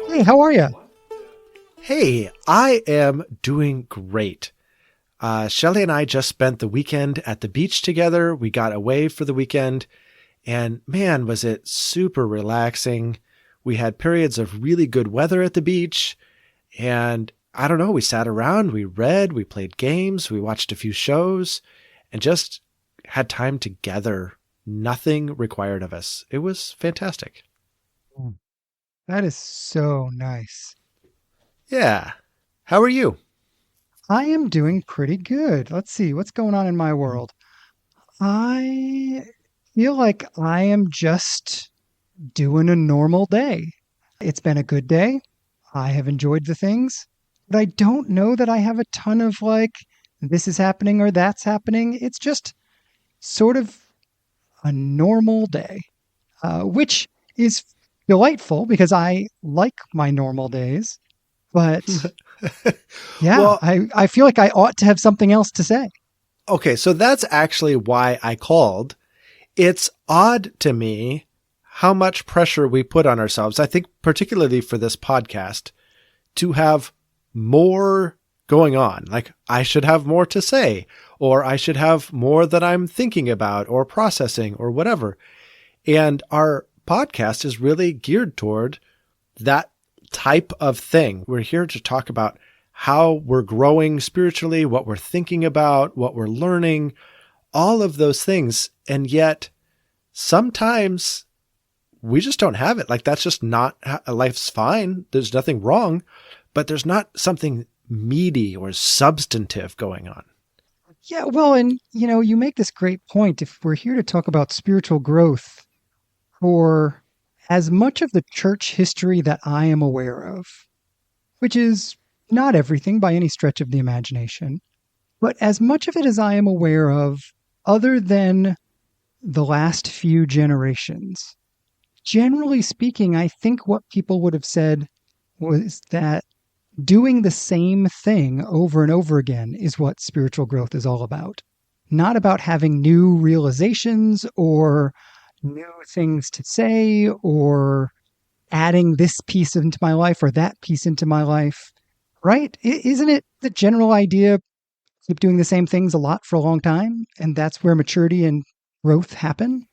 Hey, how are you? Hey, I am doing great. Shelly and I just spent the weekend at the beach together. We got away for the weekend, and man, was it super relaxing. We had periods of really good weather at the beach, and I don't know, we sat around, we read, we played games, we watched a few shows, and just had time together. Nothing required of us. It was fantastic. Mm. That is so nice. Yeah. How are you? I am doing pretty good. Let's see, what's going on in my world? I feel like I am just doing a normal day. It's been a good day. I have enjoyed the things, but I don't know that I have a ton of like, this is happening or that's happening. It's just sort of a normal day, which is delightful because I like my normal days. But yeah, Well, I feel like I ought to have something else to say. okay, so that's actually why I called. It's odd to me how much pressure we put on ourselves. I think particularly for this podcast to have more going on. Like I should have more to say, or I should have more that I'm thinking about or processing or whatever. And our podcast is really geared toward that type of thing. We're here to talk about how we're growing spiritually, what we're thinking about, what we're learning, all of those things. And yet sometimes we just don't have it. Like that's just not, life's fine. There's nothing wrong, but there's not something meaty or substantive going on. Yeah, well, and you make this great point. If we're here to talk about spiritual growth, for as much of the church history that I am aware of, which is not everything by any stretch of the imagination, but as much of it as I am aware of, other than the last few generations, generally speaking, I think what people would have said was that doing the same thing over and over again is what spiritual growth is all about. Not about having new realizations or new things to say or adding this piece into my life or that piece into my life, right? Isn't it the general idea? Keep doing the same things a lot for a long time, and that's where maturity and growth happen.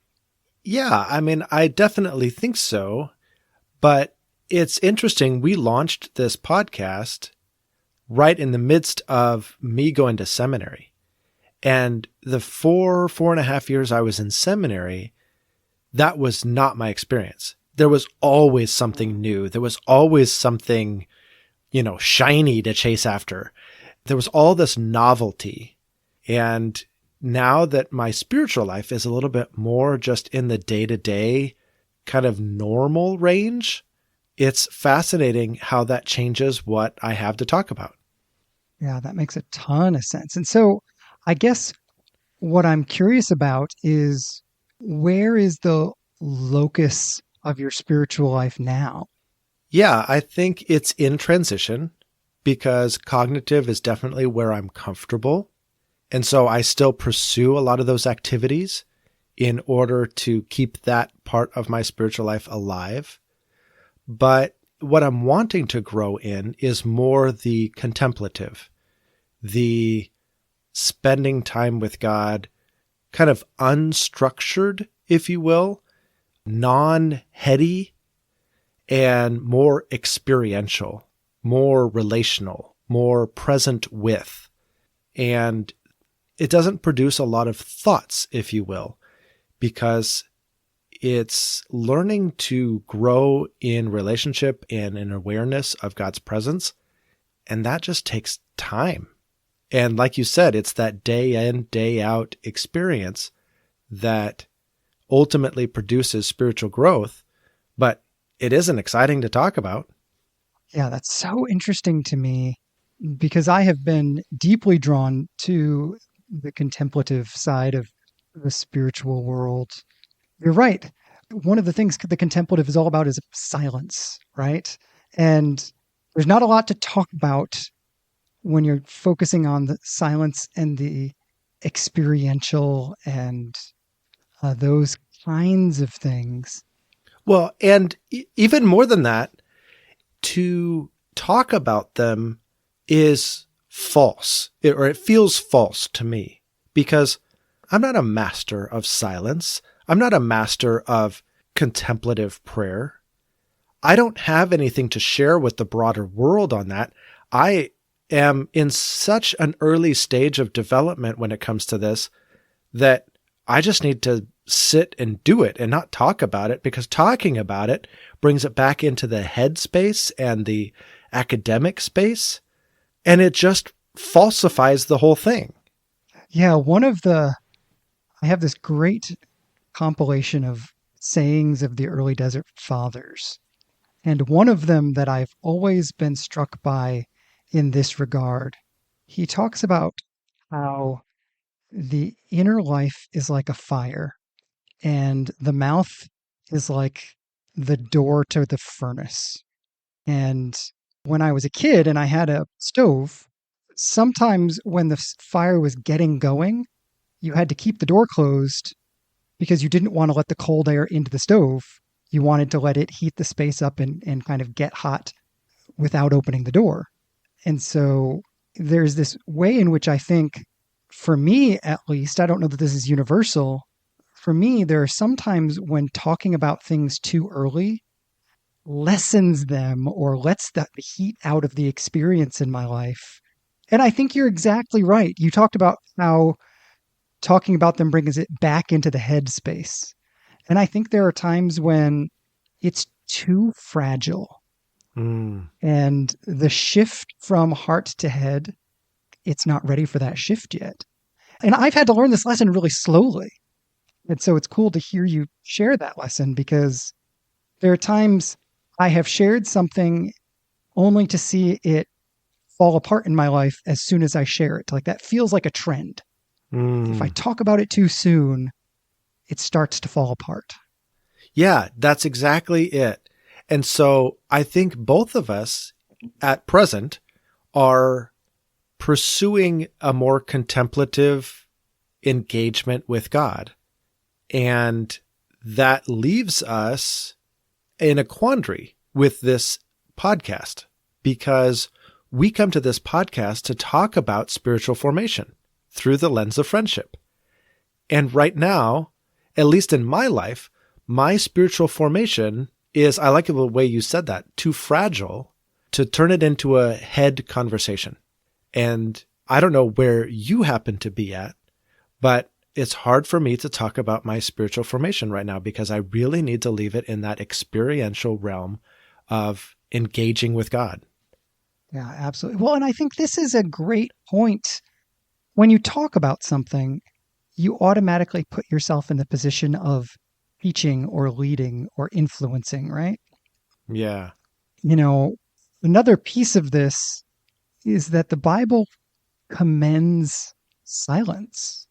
Yeah, I mean, I definitely think so. But it's interesting. We launched this podcast right in the midst of me going to seminary. And the 4.5 years I was in seminary, that was not my experience. There was always something new. There was always something, shiny to chase after. There was all this novelty. And now that my spiritual life is a little bit more just in the day-to-day kind of normal range, it's fascinating how that changes what I have to talk about. Yeah, that makes a ton of sense. And so I guess what I'm curious about is where is the locus of your spiritual life now? Yeah, I think it's in transition because cognitive is definitely where I'm comfortable. And so I still pursue a lot of those activities in order to keep that part of my spiritual life alive. But what I'm wanting to grow in is more the contemplative, the spending time with God, kind of unstructured, if you will, non-heady, and more experiential, more relational, more present with. And it doesn't produce a lot of thoughts, if you will, because it's learning to grow in relationship and in awareness of God's presence. And that just takes time. And like you said, it's that day in, day out experience that ultimately produces spiritual growth, but it isn't exciting to talk about. Yeah, that's so interesting to me because I have been deeply drawn to the contemplative side of the spiritual world. You're right. One of the things the contemplative is all about is silence, right? And there's not a lot to talk about when you're focusing on the silence and the experiential and those kinds of things. Well, and even more than that, to talk about them is false, or it feels false to me, because I'm not a master of silence. I'm not a master of contemplative prayer. I don't have anything to share with the broader world on that. I am in such an early stage of development when it comes to this that I just need to sit and do it and not talk about it, because talking about it brings it back into the head space and the academic space, and it just falsifies the whole thing. Yeah, I have this great compilation of sayings of the early desert fathers. And one of them that I've always been struck by in this regard, he talks about how the inner life is like a fire and the mouth is like the door to the furnace. And when I was a kid and I had a stove, sometimes when the fire was getting going, you had to keep the door closed because you didn't want to let the cold air into the stove. You wanted to let it heat the space up and kind of get hot without opening the door. And so there's this way in which I think, for me at least, I don't know that this is universal. For me, there are sometimes when talking about things too early lessens them or lets the heat out of the experience in my life. And I think you're exactly right. You talked about how talking about them brings it back into the head space. And I think there are times when it's too fragile. And the shift from heart to head, it's not ready for that shift yet. And I've had to learn this lesson really slowly. And so it's cool to hear you share that lesson, because there are times I have shared something only to see it fall apart in my life as soon as I share it. Like, that feels like a trend. If I talk about it too soon, it starts to fall apart. Yeah, that's exactly it. And so I think both of us at present are pursuing a more contemplative engagement with God. And that leaves us in a quandary with this podcast, because we come to this podcast to talk about spiritual formation through the lens of friendship. And right now, at least in my life, my spiritual formation is, I like the way you said that, too fragile to turn it into a head conversation. And I don't know where you happen to be at, but it's hard for me to talk about my spiritual formation right now, because I really need to leave it in that experiential realm of engaging with God. Yeah, absolutely. Well, and I think this is a great point. When you talk about something, you automatically put yourself in the position of teaching or leading or influencing, right? Yeah. You know, another piece of this is that the Bible commends silence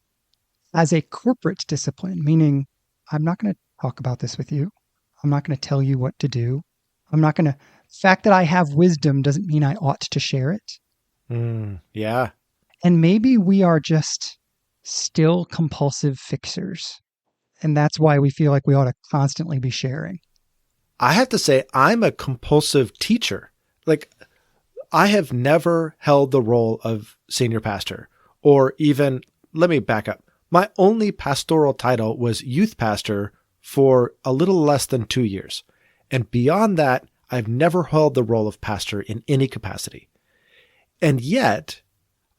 as a corporate discipline, meaning I'm not going to talk about this with you. I'm not going to tell you what to do. I'm not going to, the fact that I have wisdom doesn't mean I ought to share it. Yeah. And maybe we are just still compulsive fixers. And that's why we feel like we ought to constantly be sharing. I have to say, I'm a compulsive teacher. Like, I have never held the role of senior pastor, or even, let me back up. My only pastoral title was youth pastor for a little less than 2 years. And beyond that, I've never held the role of pastor in any capacity. And yet,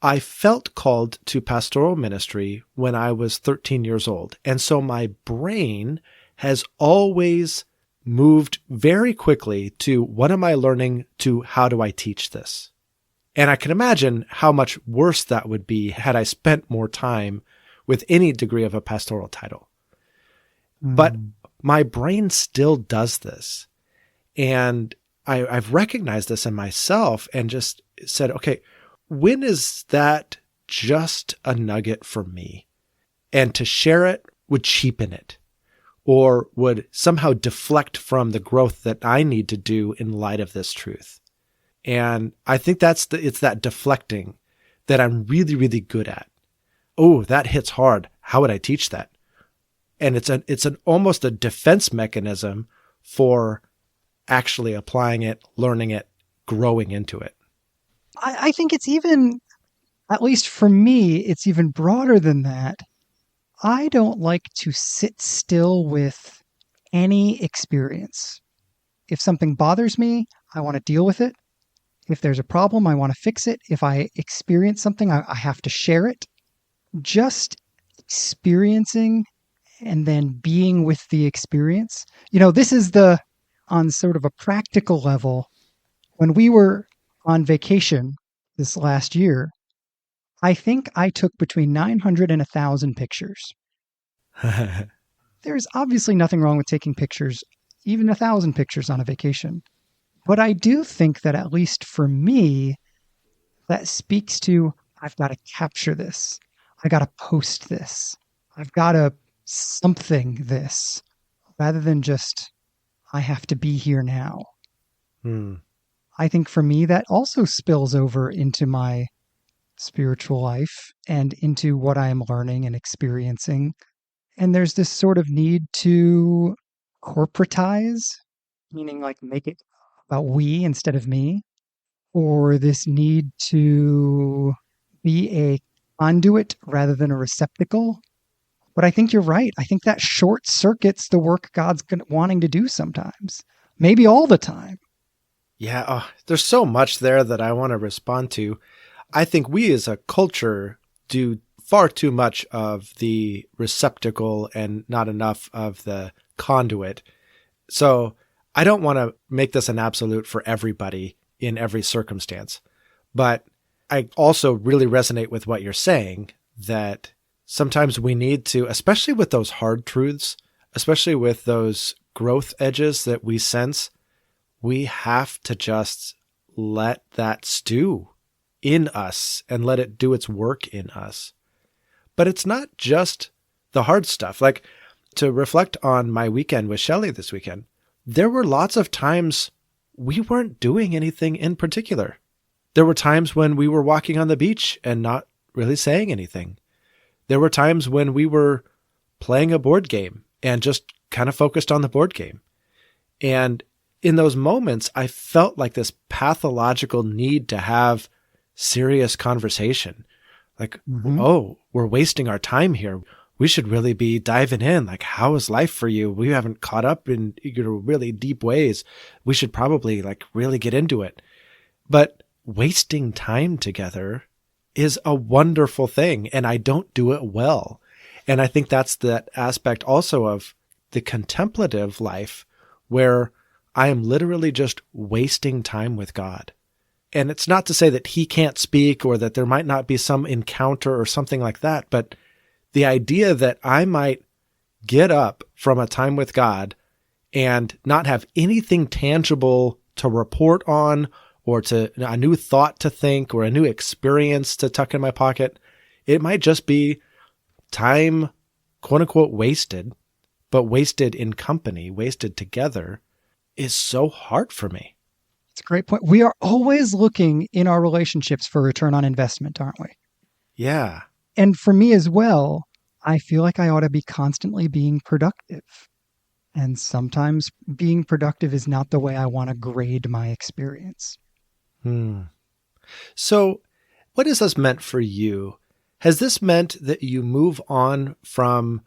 I felt called to pastoral ministry when I was 13 years old. And so my brain has always moved very quickly to, what am I learning, to how do I teach this? And I can imagine how much worse that would be had I spent more time with any degree of a pastoral title. But my brain still does this. And I've recognized this in myself and just said, okay, when is that just a nugget for me? And to share it would cheapen it, or would somehow deflect from the growth that I need to do in light of this truth. And I think it's that deflecting that I'm really, really good at. Oh, that hits hard. How would I teach that? And it's an almost a defense mechanism for actually applying it, learning it, growing into it. I think it's even, at least for me, it's even broader than that. I don't like to sit still with any experience. If something bothers me, I want to deal with it. If there's a problem, I want to fix it. If I experience something, I have to share it. Just experiencing and then being with the experience. This is on sort of a practical level. When we were on vacation this last year, I think I took between 900 and 1,000 pictures. There's obviously nothing wrong with taking pictures, even 1,000 pictures on a vacation. But I do think that, at least for me, that speaks to, I've got to capture this. I got to post this. I've got to something this, rather than just, I have to be here now. I think for me, that also spills over into my spiritual life and into what I am learning and experiencing. And there's this sort of need to corporatize, meaning like make it about we instead of me, or this need to be a conduit rather than a receptacle. But I think you're right. I think that short circuits the work God's wanting to do sometimes, maybe all the time. Yeah, there's so much there that I want to respond to. I think we as a culture do far too much of the receptacle and not enough of the conduit. So I don't want to make this an absolute for everybody in every circumstance. But I also really resonate with what you're saying, that sometimes we need to, especially with those hard truths, especially with those growth edges that we sense, we have to just let that stew in us and let it do its work in us. But it's not just the hard stuff. Like, to reflect on my weekend with Shelley this weekend, there were lots of times we weren't doing anything in particular. There were times when we were walking on the beach and not really saying anything. There were times when we were playing a board game and just kind of focused on the board game. And in those moments, I felt like this pathological need to have serious conversation. Like, oh, we're wasting our time here. We should really be diving in. Like, how is life for you? We haven't caught up in really deep ways. We should probably really get into it. But wasting time together is a wonderful thing, and I don't do it well. And I think that's that aspect also of the contemplative life, where I am literally just wasting time with God. And it's not to say that he can't speak or that there might not be some encounter or something like that, but the idea that I might get up from a time with God and not have anything tangible to report on, or to a new thought to think, or a new experience to tuck in my pocket, it might just be time, quote unquote, wasted, but wasted in company, wasted together, is so hard for me. It's a great point. We are always looking in our relationships for return on investment, aren't we? Yeah. And for me as well, I feel like I ought to be constantly being productive. And sometimes being productive is not the way I want to grade my experience. So what has this meant for you? Has this meant that you move on from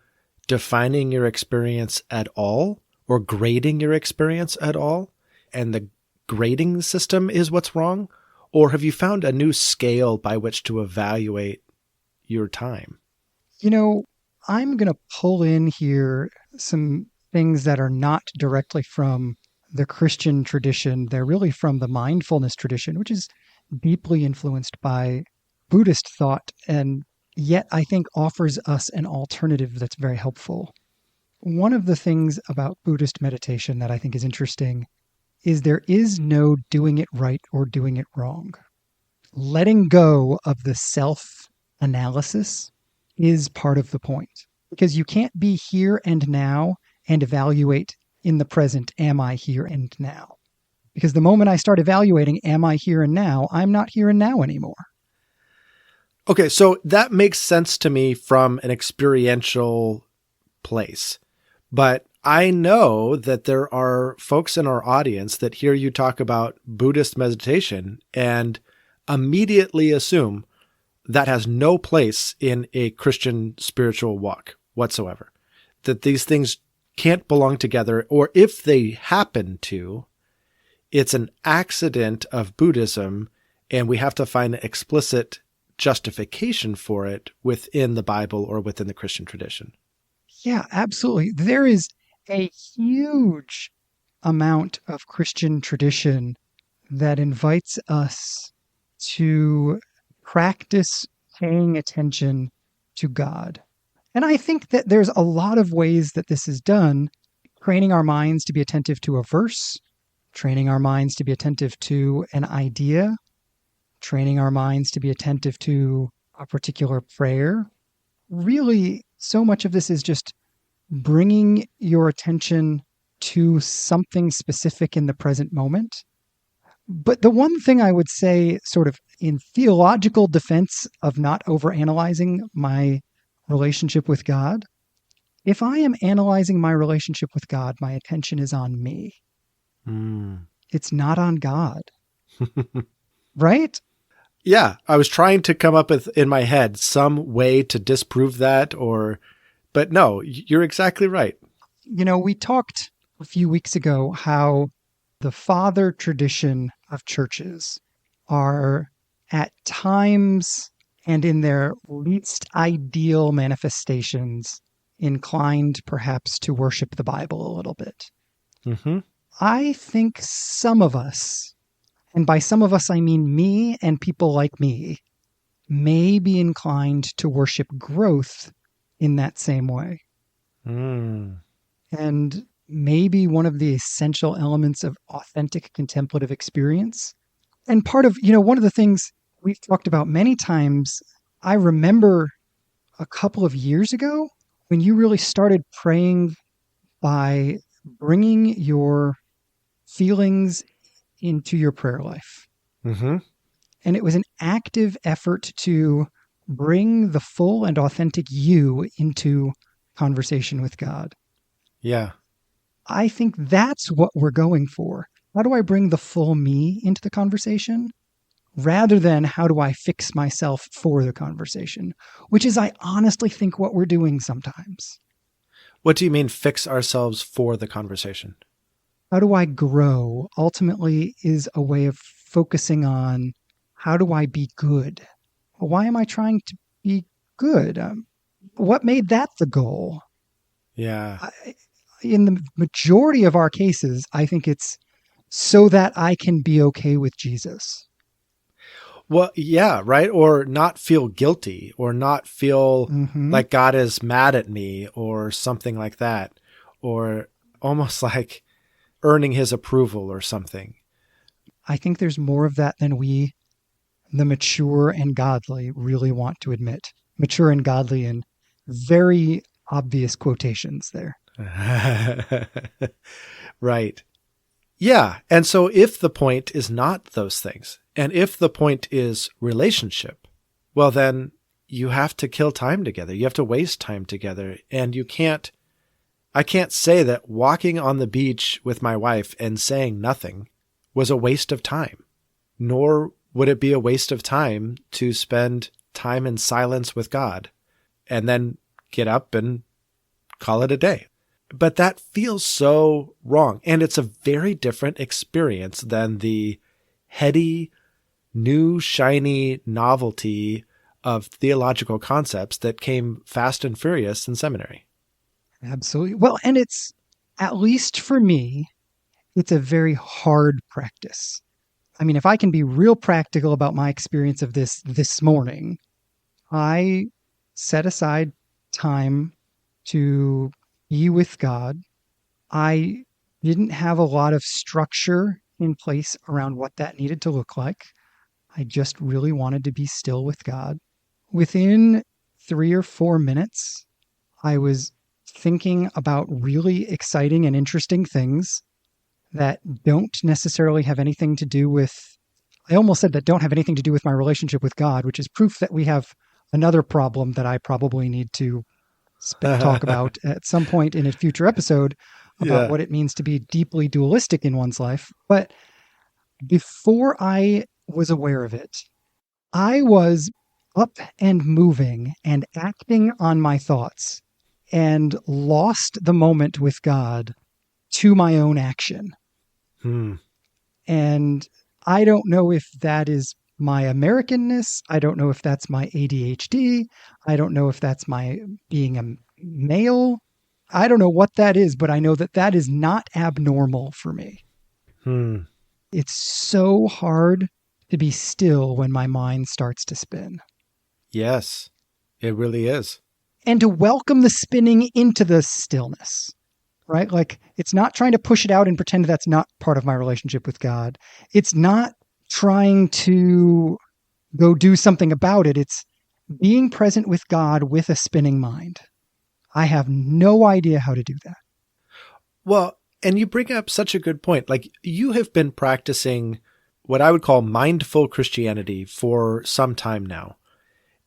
defining your experience at all, or grading your experience at all, and the grading system is what's wrong? Or have you found a new scale by which to evaluate your time? I'm going to pull in here some things that are not directly from the Christian tradition. They're really from the mindfulness tradition, which is deeply influenced by Buddhist thought, and yet I think offers us an alternative that's very helpful. One of the things about Buddhist meditation that I think is interesting is there is no doing it right or doing it wrong. Letting go of the self-analysis is part of the point, because you can't be here and now and evaluate in the present, am I here and now? Because the moment I start evaluating, am I here and now, I'm not here and now anymore. Okay, so that makes sense to me from an experiential place. But I know that there are folks in our audience that hear you talk about Buddhist meditation and immediately assume that has no place in a Christian spiritual walk whatsoever. That these things can't belong together, or if they happen to, it's an accident of Buddhism, and we have to find an explicit justification for it within the Bible or within the Christian tradition. Yeah, absolutely. There is a huge amount of Christian tradition that invites us to practice paying attention to God. And I think that there's a lot of ways that this is done, training our minds to be attentive to a verse, training our minds to be attentive to an idea, training our minds to be attentive to a particular prayer. Really, so much of this is just bringing your attention to something specific in the present moment. But the one thing I would say, sort of in theological defense of not overanalyzing my relationship with God, if I am analyzing my relationship with God, my attention is on me. It's not on God. Right? Yeah, I was trying to come up with in my head some way to disprove that, but no, you're exactly right. You know, we talked a few weeks ago how the father tradition of churches are at times and in their least ideal manifestations inclined perhaps to worship the Bible a little bit. Mm-hmm. I think some of us, and by some of us I mean me and people like me, may be inclined to worship growth in that same way. And maybe one of the essential elements of authentic contemplative experience. And part of, one of the things we've talked about many times, I remember a couple of years ago when you really started praying by bringing your feelings into your prayer life. Mm-hmm. And it was an active effort to bring the full and authentic you into conversation with God. Yeah. I think that's what we're going for. How do I bring the full me into the conversation rather than how do I fix myself for the conversation, which is, I honestly think, what we're doing sometimes. What do you mean fix ourselves for the conversation? How do I grow ultimately is a way of focusing on how do I be good? Why am I trying to be good? What made that the goal? Yeah. In the majority of our cases, I think it's so that I can be okay with Jesus. Well, yeah, right. Or not feel guilty or not feel like God is mad at me or something like that, or almost like earning his approval or something. I think there's more of that than we, the mature and godly, really want to admit. Mature and godly in very obvious quotations there. Right. Yeah. And so if the point is not those things, and if the point is relationship, well, then you have to kill time together. You have to waste time together. And I can't say that walking on the beach with my wife and saying nothing was a waste of time, nor would it be a waste of time to spend time in silence with God and then get up and call it a day. But that feels so wrong. And it's a very different experience than the heady, new, shiny novelty of theological concepts that came fast and furious in seminary. Absolutely. Well, and it's, at least for me, it's a very hard practice. I mean, if I can be real practical about my experience of this morning, I set aside time to be with God. I didn't have a lot of structure in place around what that needed to look like. I just really wanted to be still with God. Within 3 or 4 minutes, I was thinking about really exciting and interesting things that don't necessarily have anything to do with, I almost said that don't have anything to do with my relationship with God, which is proof that we have another problem that I probably need to talk about at some point in a future episode about Yeah. what it means to be deeply dualistic in one's life. But before I was aware of it, I was up and moving and acting on my thoughts and lost the moment with God to my own action. Hmm. And I don't know if that is my Americanness. I don't know if that's my ADHD. I don't know if that's my being a male. I don't know what that is, but I know that that is not abnormal for me. Hmm. It's so hard to be still when my mind starts to spin Yes, it really is. and to welcome the spinning into the stillness, right? Like it's not trying to push it out and pretend that's not part of my relationship with God. It's not trying to go do something about it. It's being present with God with a spinning mind. I have no idea how to do that. Well, and you bring up such a good point. Like you have been practicing what I would call mindful Christianity for some time now.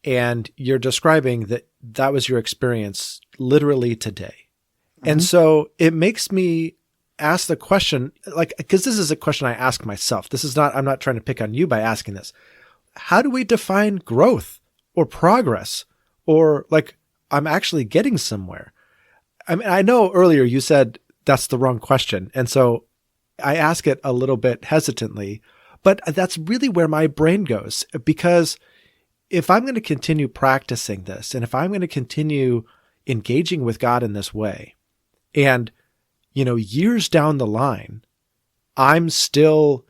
And you're describing that that was your experience literally today. And Mhm. so it makes me ask the question, like, because this is a question I ask myself. This is not, I'm not trying to pick on you by asking this. How do we define growth or progress or like I'm actually getting somewhere? I mean, I know earlier you said that's the wrong question. And so I ask it a little bit hesitantly, but that's really where my brain goes because if I'm going to continue practicing this and if I'm going to continue engaging with God in this way, and, years down the line, I'm still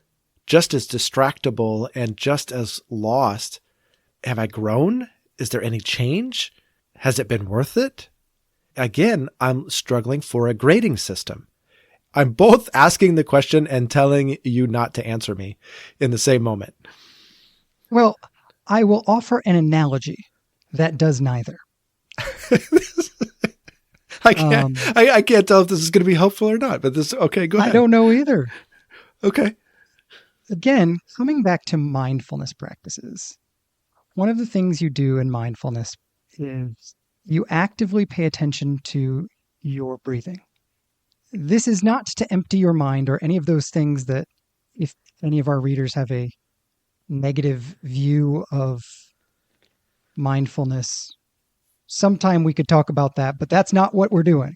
just as distractible and just as lost. Have I grown? Is there any change? Has it been worth it? Again, I'm struggling for a grading system. I'm both asking the question and telling you not to answer me in the same moment. Well, I will offer an analogy that does neither. I can't. Um, I can't tell if this is going to be helpful or not. But this. Okay, go I ahead. don't know either. Okay. Again, coming back to mindfulness practices, one of the things you do in mindfulness is you actively pay attention to your breathing. This is not to empty your mind or any of those things that, if any of our readers have a negative view of mindfulness, sometime we could talk about that, but that's not what we're doing.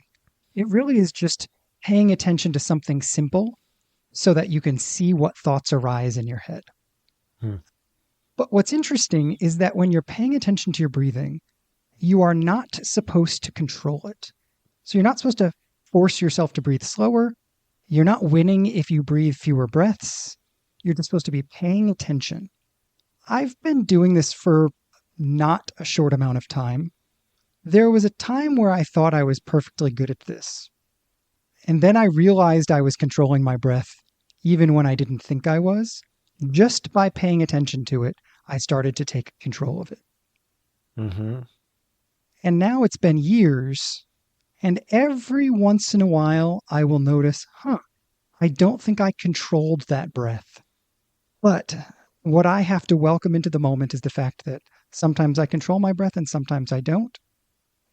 It really is just paying attention to something simple so that you can see what thoughts arise in your head. Hmm. But what's interesting is that when you're paying attention to your breathing, you are not supposed to control it. So you're not supposed to force yourself to breathe slower. You're not winning if you breathe fewer breaths. You're just supposed to be paying attention. I've been doing this for not a short amount of time. There was a time where I thought I was perfectly good at this. And then I realized I was controlling my breath, even when I didn't think I was. Just by paying attention to it, I started to take control of it. Mm-hmm. And now it's been years, and every once in a while I will notice, I don't think I controlled that breath. But what I have to welcome into the moment is the fact that sometimes I control my breath and sometimes I don't.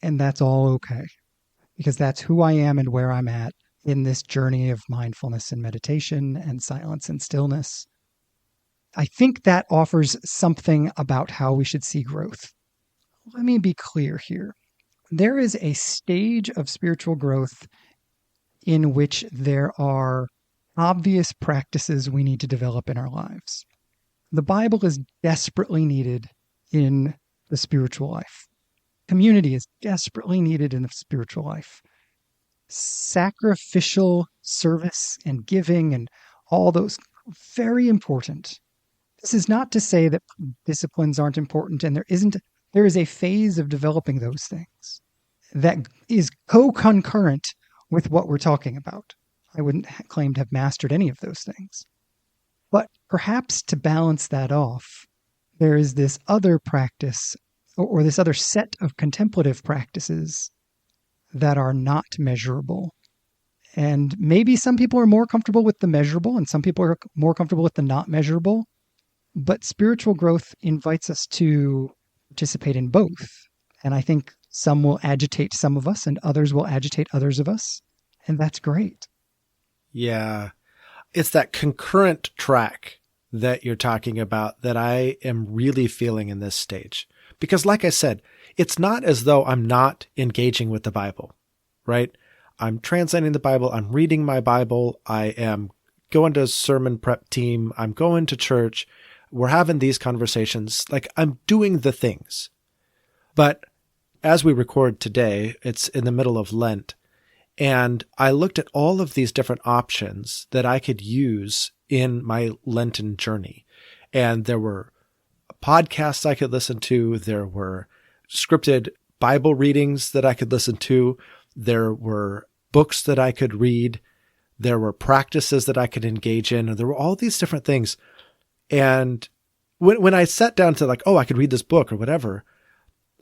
And that's all okay, because that's who I am and where I'm at in this journey of mindfulness and meditation and silence and stillness. I think that offers something about how we should see growth. Let me be clear here. There is a stage of spiritual growth in which there are obvious practices we need to develop in our lives. The Bible is desperately needed in the spiritual life. Community is desperately needed in the spiritual life. Sacrificial service and giving and all those, very important. This is not to say that disciplines aren't important, and there is a phase of developing those things that is co-concurrent with what we're talking about. I wouldn't claim to have mastered any of those things. But perhaps to balance that off, there is this other practice or this other set of contemplative practices that are not measurable. And maybe some people are more comfortable with the measurable and some people are more comfortable with the not measurable. But spiritual growth invites us to participate in both. And I think Some will agitate some of us, and others will agitate others of us. And that's great. Yeah. It's that concurrent track that you're talking about that I am really feeling in this stage. Because like I said, it's not as though I'm not engaging with the Bible, right? I'm translating the Bible. I'm reading my Bible. I am going to a sermon prep team. I'm going to church. We're having these conversations. Like, I'm doing the things. But as we record today, it's in the middle of Lent. And I looked at all of these different options that I could use in my Lenten journey. And there were podcasts I could listen to. There were scripted Bible readings that I could listen to. There were books that I could read. There were practices that I could engage in. And there were all these different things. And when I sat down to like, oh, I could read this book or whatever,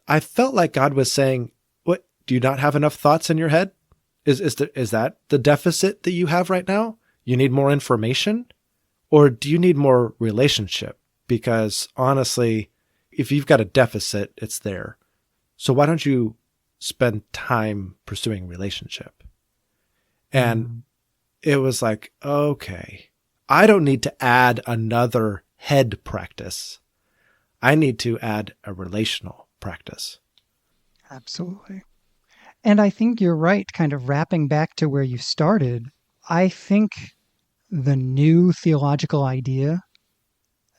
I felt like God was saying, what, do you not have enough thoughts in your head? Is that the deficit that you have right now? You need more information? Or do you need more relationship? Because honestly, if you've got a deficit, it's there. So why don't you spend time pursuing relationship? And it was like, okay, I don't need to add another head practice. I need to add a relational practice. Absolutely. And I think you're right, kind of wrapping back to where you started. I think the new theological idea,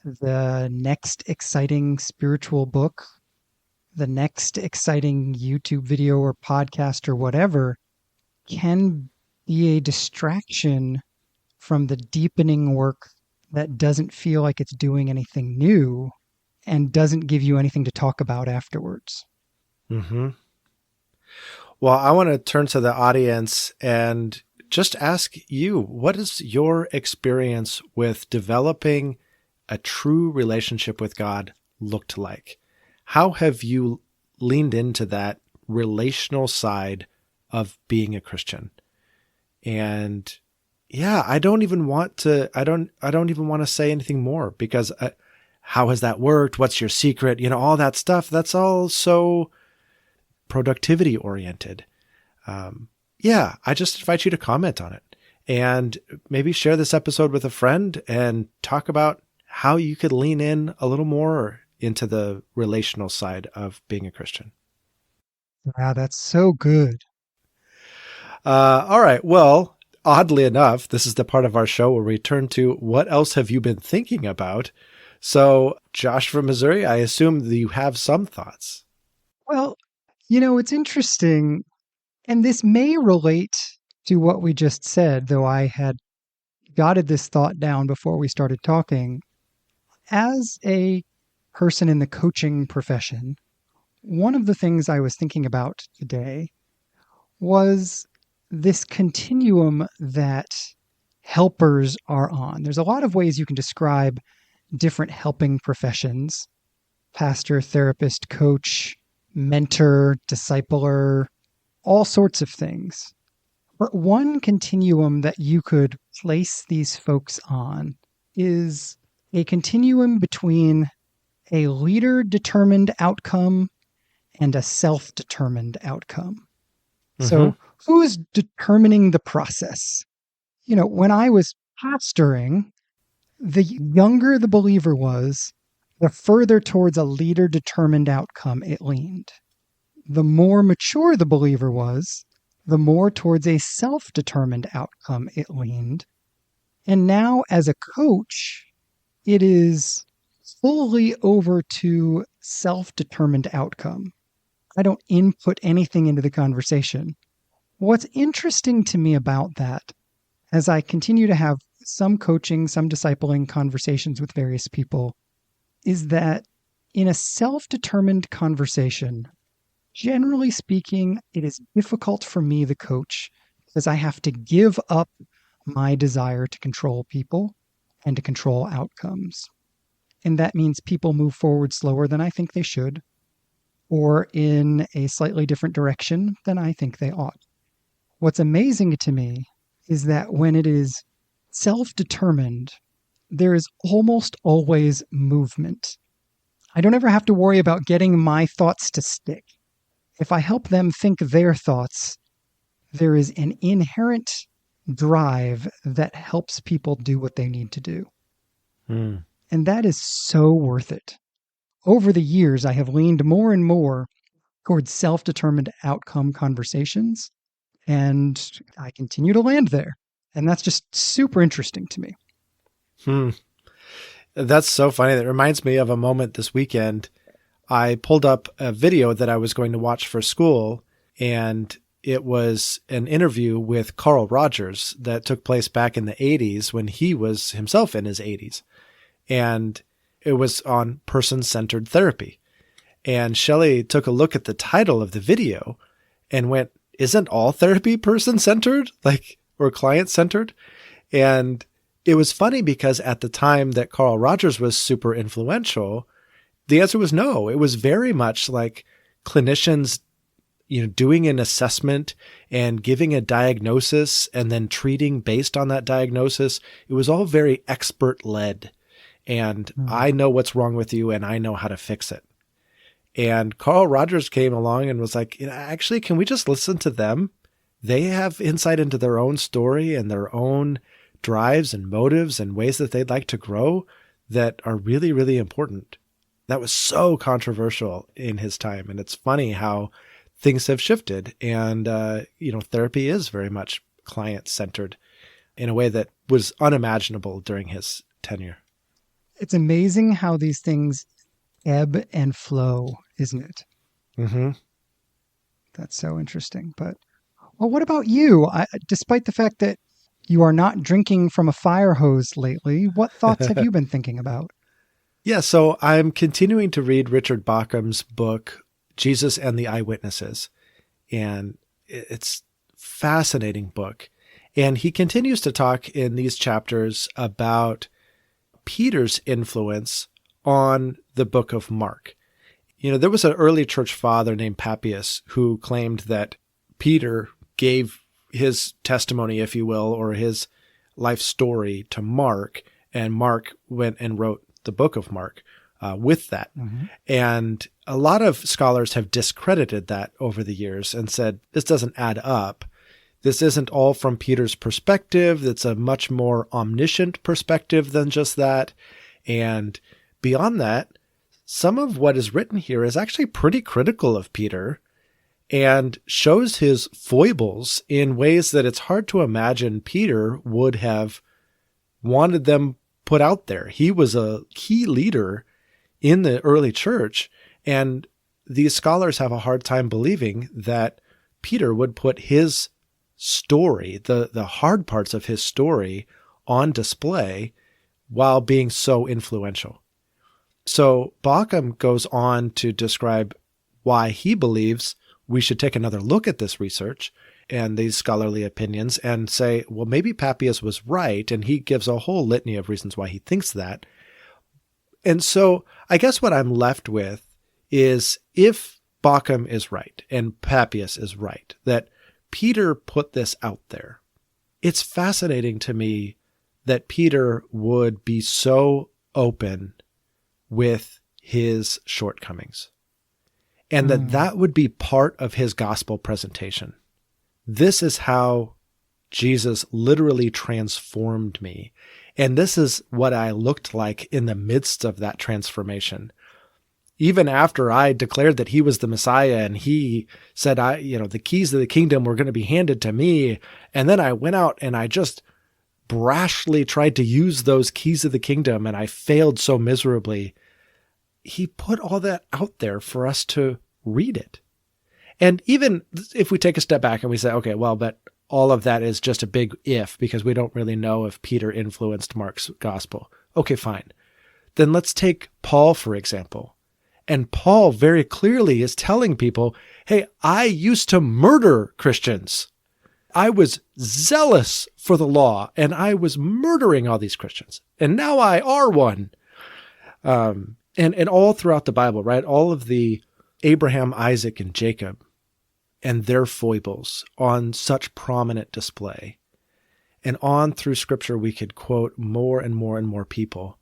the next exciting spiritual book, the next exciting YouTube video or podcast or whatever can be a distraction from the deepening work that doesn't feel like it's doing anything new and doesn't give you anything to talk about afterwards. Mm-hmm. Well, I want to turn to the audience and just ask you, what is your experience with developing a true relationship with God looked like? How have you leaned into that relational side of being a Christian? And yeah, I don't even want to say anything more because how has that worked? What's your secret? You know, all that stuff. That's all so productivity oriented. Yeah, I just invite you to comment on it and maybe share this episode with a friend and talk about how you could lean in a little more into the relational side of being a Christian. Wow, that's so good. All right. Well, oddly enough, this is the part of our show where we turn to what else have you been thinking about? So, Josh from Missouri, I assume that you have some thoughts. Well, it's interesting, and this may relate to what we just said, though I had jotted this thought down before we started talking. As a person in the coaching profession, one of the things I was thinking about today was this continuum that helpers are on. There's a lot of ways you can describe different helping professions: pastor, therapist, coach, mentor, discipler, all sorts of things. But one continuum that you could place these folks on is a continuum between a leader-determined outcome and a self-determined outcome. Mm-hmm. So who's determining the process? When I was pastoring, the younger the believer was, the further towards a leader-determined outcome it leaned. The more mature the believer was, the more towards a self-determined outcome it leaned. And now, as a coach, it is fully over to self-determined outcome. I don't input anything into the conversation. What's interesting to me about that, as I continue to have some coaching, some discipling conversations with various people, is that in a self-determined conversation, generally speaking, it is difficult for me, the coach, because I have to give up my desire to control people and to control outcomes. And that means people move forward slower than I think they should, or in a slightly different direction than I think they ought. What's amazing to me is that when it is self-determined, there is almost always movement. I don't ever have to worry about getting my thoughts to stick. If I help them think their thoughts, there is an inherent drive that helps people do what they need to do. Hmm. And that is so worth it. Over the years, I have leaned more and more towards self determined outcome conversations, and I continue to land there. And that's just super interesting to me. Hmm. That's so funny. That reminds me of a moment this weekend. I pulled up a video that I was going to watch for school, and it was an interview with Carl Rogers that took place back in the 80s when he was himself in his 80s. And it was on person-centered therapy. And Shelley took a look at the title of the video and went, isn't all therapy person-centered? Or client-centered? And it was funny because at the time that Carl Rogers was super influential, the answer was no. It was very much like clinicians, doing an assessment and giving a diagnosis and then treating based on that diagnosis. It was all very expert led. And I know what's wrong with you and I know how to fix it. And Carl Rogers came along and was like, actually, can we just listen to them? They have insight into their own story and their own drives and motives and ways that they'd like to grow that are really, really important. That was so controversial in his time. And it's funny how things have shifted. And, therapy is very much client-centered in a way that was unimaginable during his tenure. It's amazing how these things ebb and flow, isn't it? Mm-hmm. That's so interesting. But, well, what about you? Despite the fact that you are not drinking from a fire hose lately, what thoughts have you been thinking about? Yeah, so I'm continuing to read Richard Bauckham's book, Jesus and the Eyewitnesses. And it's a fascinating book. And he continues to talk in these chapters about Peter's influence on the book of Mark. There was an early church father named Papias who claimed that Peter gave his testimony, if you will, or his life story to Mark, and Mark went and wrote the book of Mark with that. Mm-hmm. And a lot of scholars have discredited that over the years and said, this doesn't add up. This isn't all from Peter's perspective. It's a much more omniscient perspective than just that. And beyond that, some of what is written here is actually pretty critical of Peter and shows his foibles in ways that it's hard to imagine Peter would have wanted them put out there. He was a key leader in the early church, and these scholars have a hard time believing that Peter would put his story, the hard parts of his story, on display while being so influential. So Bauckham goes on to describe why he believes we should take another look at this research and these scholarly opinions and say, well, maybe Papias was right. And he gives a whole litany of reasons why he thinks that. And so I guess what I'm left with is if Bauckham is right and Papias is right, that Peter put this out there, it's fascinating to me that Peter would be so open with his shortcomings and that would be part of his gospel presentation. This is how Jesus literally transformed me. And this is what I looked like in the midst of that transformation. Even after I declared that he was the Messiah and he said, the keys of the kingdom were going to be handed to me. And then I went out and I just brashly tried to use those keys of the kingdom and I failed so miserably. He put all that out there for us to read it. And even if we take a step back and we say, okay, well, but all of that is just a big if because we don't really know if Peter influenced Mark's gospel. Okay, fine. Then let's take Paul, for example. And Paul very clearly is telling people, hey, I used to murder Christians. I was zealous for the law and I was murdering all these Christians. And now I are one. And all throughout the Bible, right? All of the Abraham, Isaac, and Jacob and their foibles on such prominent display. And on through Scripture, we could quote more and more and more people.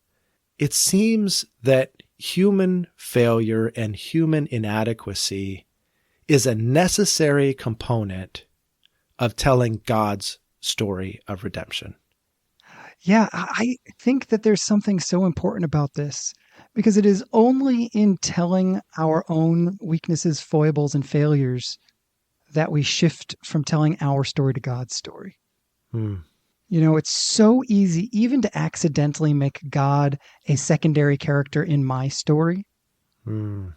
It seems that human failure and human inadequacy is a necessary component of telling God's story of redemption. Yeah, I think that there's something so important about this because it is only in telling our own weaknesses, foibles, and failures that we shift from telling our story to God's story. Hmm. It's so easy even to accidentally make God a secondary character in my story. Hmm.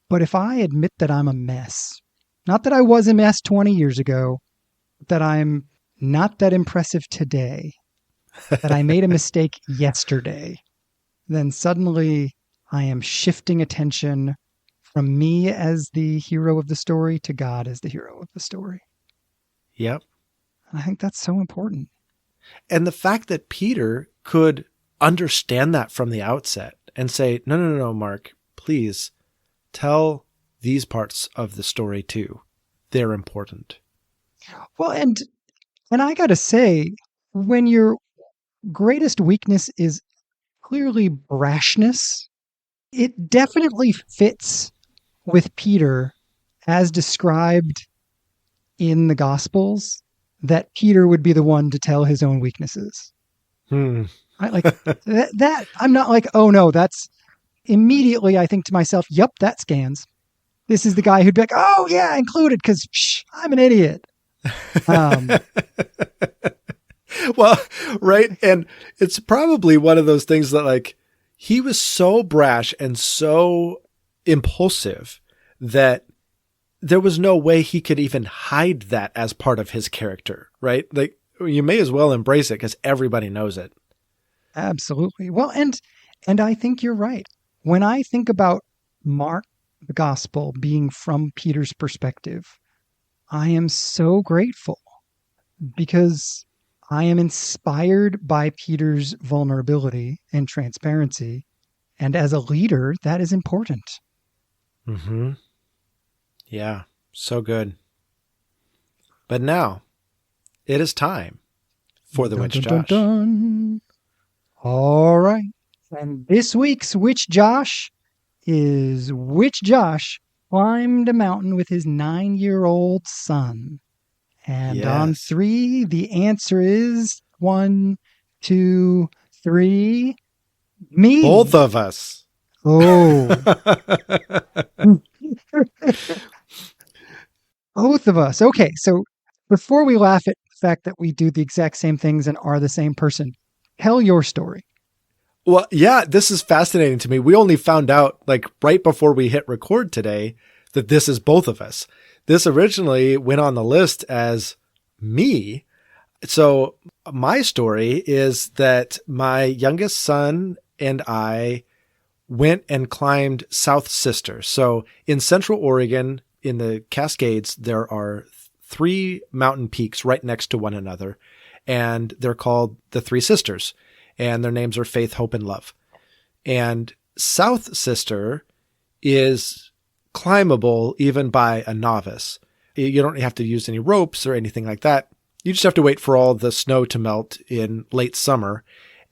But if I admit that I'm a mess, not that I was a mess 20 years ago, that I'm not that impressive today, that I made a mistake yesterday, then suddenly I am shifting attention from me as the hero of the story to God as the hero of the story. Yep. And I think that's so important. And the fact that Peter could understand that from the outset and say, no, Mark, please tell these parts of the story too. They're important. Well, and I got to say, when your greatest weakness is clearly brashness, it definitely fits with Peter as described in the Gospels that Peter would be the one to tell his own weaknesses. I like that. I'm not like, oh no, that's immediately I think to myself, yep, that scans. This is the guy who'd be like, oh yeah, included because I'm an idiot. Well, right. And it's probably one of those things that like he was so brash and so impulsive that there was no way he could even hide that as part of his character, right? Like you may as well embrace it because everybody knows it. Absolutely. Well, and I think you're right. When I think about Mark, the gospel being from Peter's perspective, I am so grateful because I am inspired by Peter's vulnerability and transparency. And as a leader, that is important. Mm-hmm. Yeah, so good. But now it is time for the Dun, Witch dun, Josh. dun, dun. All right. And this week's Witch Josh is Witch Josh climbed a mountain with his 9-year-old son. And on Yes. 3, the answer is 1, 2, 3. Me. Both of us. Oh. Both of us. Okay, so before we laugh at the fact that we do the exact same things and are the same person, tell your story. Well, yeah, this is fascinating to me. We only found out like right before we hit record today that this is both of us. This originally went on the list as me. So my story is that my youngest son and I went and climbed South Sister. So in Central Oregon, in the Cascades, there are 3 mountain peaks right next to one another, and they're called the Three Sisters, and their names are Faith, Hope, and Love. And South Sister is climbable even by a novice. You don't have to use any ropes or anything like that. You just have to wait for all the snow to melt in late summer,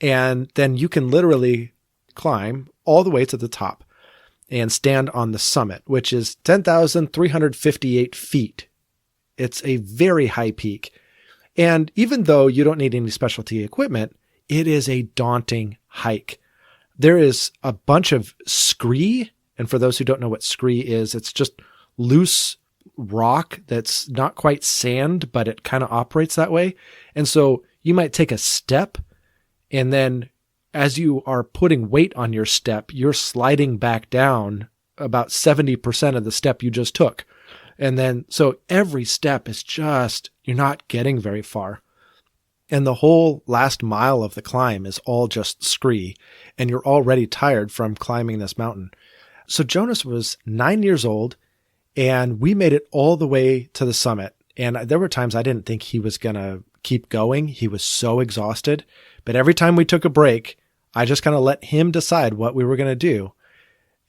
and then you can literally climb all the way to the top and stand on the summit, which is 10,358 feet. It's a very high peak. And even though you don't need any specialty equipment, it is a daunting hike. There is a bunch of scree. And for those who don't know what scree is, it's just loose rock that's not quite sand, but it kind of operates that way. And so you might take a step, and then as you are putting weight on your step, you're sliding back down about 70% of the step you just took. And then, so every step is just, you're not getting very far. And the whole last mile of the climb is all just scree, and you're already tired from climbing this mountain. So Jonas was 9 years old, and we made it all the way to the summit. And there were times I didn't think he was going to keep going. He was so exhausted. But every time we took a break, I just kind of let him decide what we were going to do.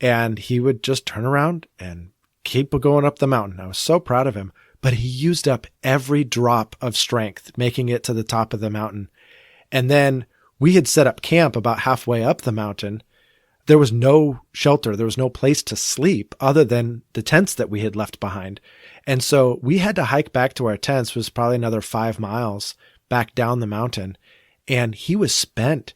And he would just turn around and keep going up the mountain. I was so proud of him. But he used up every drop of strength making it to the top of the mountain. And then we had set up camp about halfway up the mountain. there was no shelter. There was no place to sleep other than the tents that we had left behind. And so we had to hike back to our tents. It was probably another 5 miles back down the mountain. And he was spent.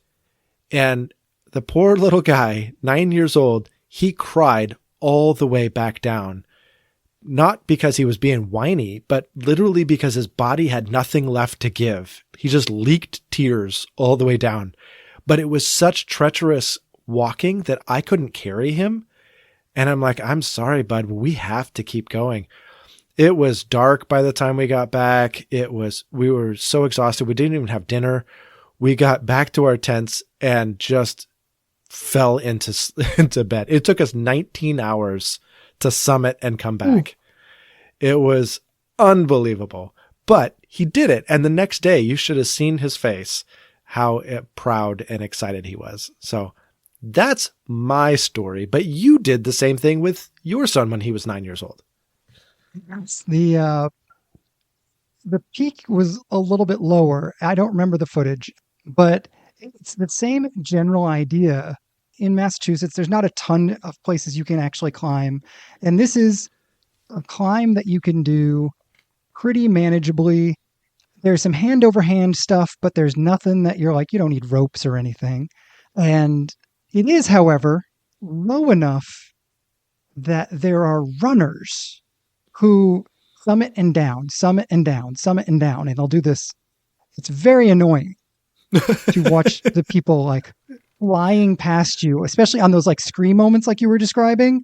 And the poor little guy, 9 years old, he cried all the way back down. Not because he was being whiny, but literally because his body had nothing left to give. He just leaked tears all the way down. But it was such treacherous walking that I couldn't carry him. And I'm like, I'm sorry, bud, we have to keep going. It was dark by the time we got back. We were so exhausted. We didn't even have dinner. We got back to our tents and just fell into bed. It took us 19 hours to summit and come back. Ooh. It was unbelievable, but he did it. And the next day you should have seen his face, how proud and excited he was. So that's my story, but you did the same thing with your son when he was 9 years old. The peak was a little bit lower. I don't remember the footage, but it's the same general idea. In Massachusetts, there's not a ton of places you can actually climb. And this is a climb that you can do pretty manageably. There's some hand over hand stuff, but there's nothing that you're like, you don't need ropes or anything. And it is, however, low enough that there are runners who summit and down, summit and down, summit and down. And they'll do this. It's very annoying to watch the people like flying past you, especially on those like scree moments like you were describing.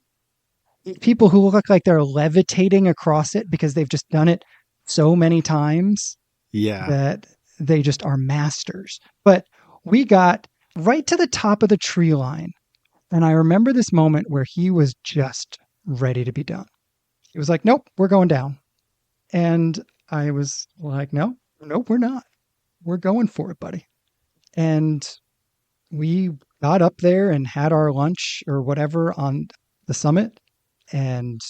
People who look like they're levitating across it because they've just done it so many times. Yeah. That they just are masters. But we got right to the top of the tree line. And I remember this moment where he was just ready to be done. He was like, nope, we're going down. And I was like, nope, we're not. We're going for it, buddy. And we got up there and had our lunch or whatever on the summit. And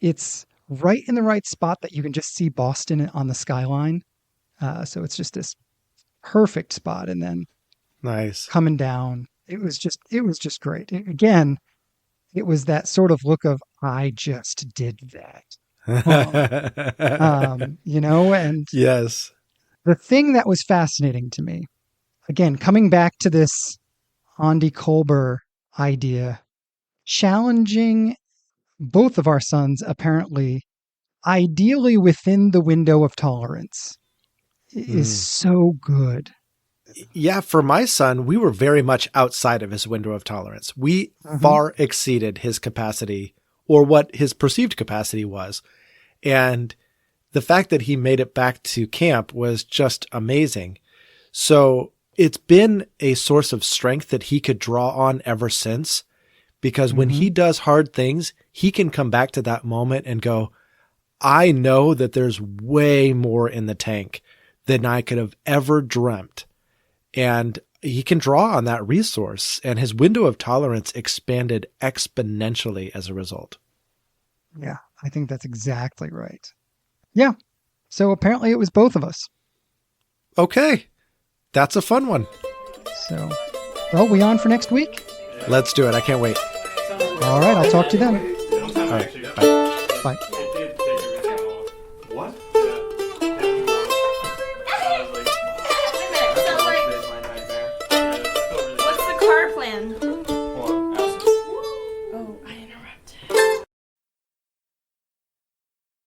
it's right in the right spot that you can just see Boston on the skyline. So it's just this perfect spot. And then nice coming down, it was just great. Again, it was that sort of look of, I just did that. And yes, the thing that was fascinating to me, again, coming back to this Andy Kolber idea, challenging both of our sons, apparently, ideally within the window of tolerance, is so good. Yeah, for my son, we were very much outside of his window of tolerance. We far exceeded his capacity or what his perceived capacity was. And the fact that he made it back to camp was just amazing. So it's been a source of strength that he could draw on ever since, because when he does hard things, he can come back to that moment and go, I know that there's way more in the tank than I could have ever dreamt. And he can draw on that resource, and his window of tolerance expanded exponentially as a result. Yeah, I think that's exactly right. Yeah. So apparently it was both of us. Okay. That's a fun one. So, well, we on for next week? Let's do it. I can't wait. All right. I'll talk to you then. All right. Bye. Bye.